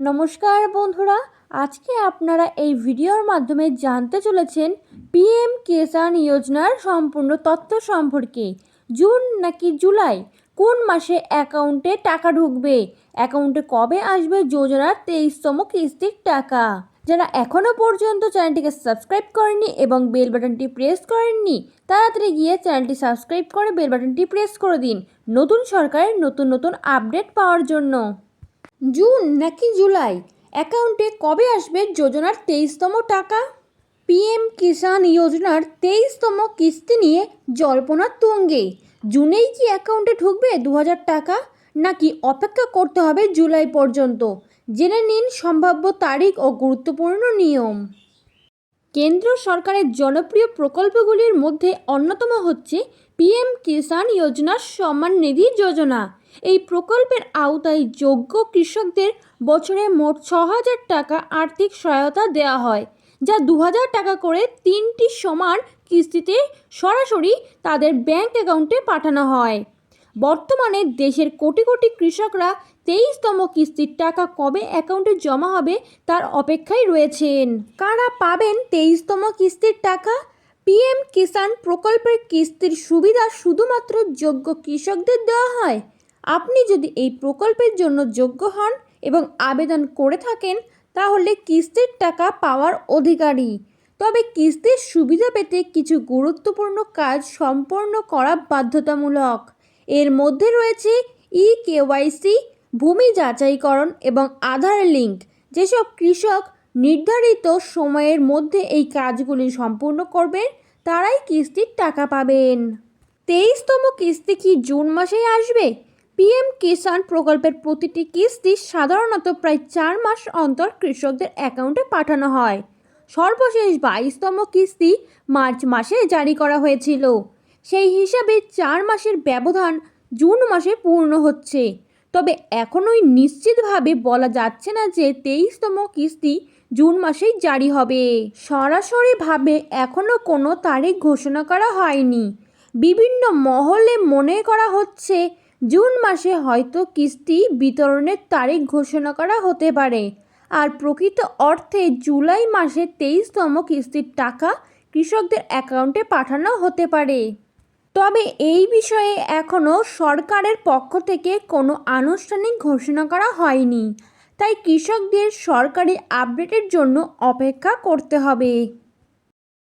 নমস্কার বন্ধুরা, আজকে আপনারা এই ভিডিওর মাধ্যমে জানতে চলেছেন পিএম কিষাণ যোজনার সম্পূর্ণ তথ্য সম্পর্কে। জুন নাকি জুলাই, কোন মাসে অ্যাকাউন্টে টাকা ঢুকবে, অ্যাকাউন্টে কবে আসবে যোজনার 23তম কিস্তির টাকা। যারা এখনও পর্যন্ত চ্যানেলটিকে সাবস্ক্রাইব করেননি এবং বেল বাটনটি প্রেস করেননি, তাড়াতাড়ি গিয়ে চ্যানেলটি সাবস্ক্রাইব করে বেল বাটনটি প্রেস করে দিন নতুন সরকারের নতুন আপডেট পাওয়ার জন্য। জুন নাকি জুলাই, অ্যাকাউন্টে কবে আসবে যোজনার 23তম টাকা? পিএম কিষাণ যোজনার 23তম কিস্তি নিয়ে জল্পনা তুঙ্গে। জুনেই কি অ্যাকাউন্টে ঢুকবে 2000 টাকা, নাকি অপেক্ষা করতে হবে জুলাই পর্যন্ত? জেনে নিন সম্ভাব্য তারিখ ও গুরুত্বপূর্ণ নিয়ম। কেন্দ্র সরকারের জনপ্রিয় প্রকল্পগুলির মধ্যে অন্যতম হচ্ছে পিএম কিষাণ যোজনার সম্মান নিধি যোজনা। এই প্রকল্পের আওতায় যোগ্য কৃষকদের বছরে মোট 6000 টাকা আর্থিক সহায়তা দেওয়া হয়, যা 2000 টাকা করে 3টি সমান কিস্তিতে সরাসরি তাদের ব্যাংক অ্যাকাউন্টে পাঠানো হয়। বর্তমানে দেশের কোটি কোটি কৃষকরা 23তম কিস্তির টাকা কবে অ্যাকাউন্টে জমা হবে তার অপেক্ষায় রয়েছেন। কারা পাবেন 23তম কিস্তির টাকা? পিএম কিষাণ প্রকল্পের কিস্তির সুবিধা শুধুমাত্র যোগ্য কৃষকদের দেওয়া হয়। আপনি যদি এই প্রকল্পের জন্য যোগ্য হন এবং আবেদন করে থাকেন, তাহলে কিস্তির টাকা পাওয়ার অধিকারী। তবে কিস্তির সুবিধা পেতে কিছু গুরুত্বপূর্ণ কাজ সম্পন্ন করা বাধ্যতামূলক। এর মধ্যে রয়েছে কেওয়াইসি, ভূমি যাচাইকরণ এবং আধার লিঙ্ক। যেসব কৃষক নির্ধারিত সময়ের মধ্যে এই কাজগুলি সম্পূর্ণ করবেন, তারাই কিস্তির টাকা পাবেন। 23তম কিস্তি কি জুন মাসেই আসবে? পিএম কিষাণ প্রকল্পের প্রতিটি কিস্তি সাধারণত প্রায় 4 মাস অন্তর কৃষকদের অ্যাকাউন্টে পাঠানো হয়। সর্বশেষ 22তম কিস্তি মার্চ মাসে জারি করা হয়েছিল। সেই হিসাবে 4 মাসের ব্যবধান জুন মাসে পূর্ণ হচ্ছে। তবে এখনোই নিশ্চিতভাবে বলা যাচ্ছে না যে 23তম কিস্তি জুন মাসেই জারি হবে। সরাসরিভাবে এখনও কোনো তারিখ ঘোষণা করা হয়নি। বিভিন্ন মহলে মনে করা হচ্ছে জুন মাসে হয়তো কিস্তি বিতরণের তারিখ ঘোষণা করা হতে পারে, আর প্রকৃত অর্থে জুলাই মাসে 23তম কিস্তির টাকা কৃষকদের অ্যাকাউন্টে পাঠানো হতে পারে। তবে এই বিষয়ে এখনও সরকারের পক্ষ থেকে কোনো আনুষ্ঠানিক ঘোষণা করা হয়নি, তাই কৃষকদের সরকারি আপডেটের জন্য অপেক্ষা করতে হবে।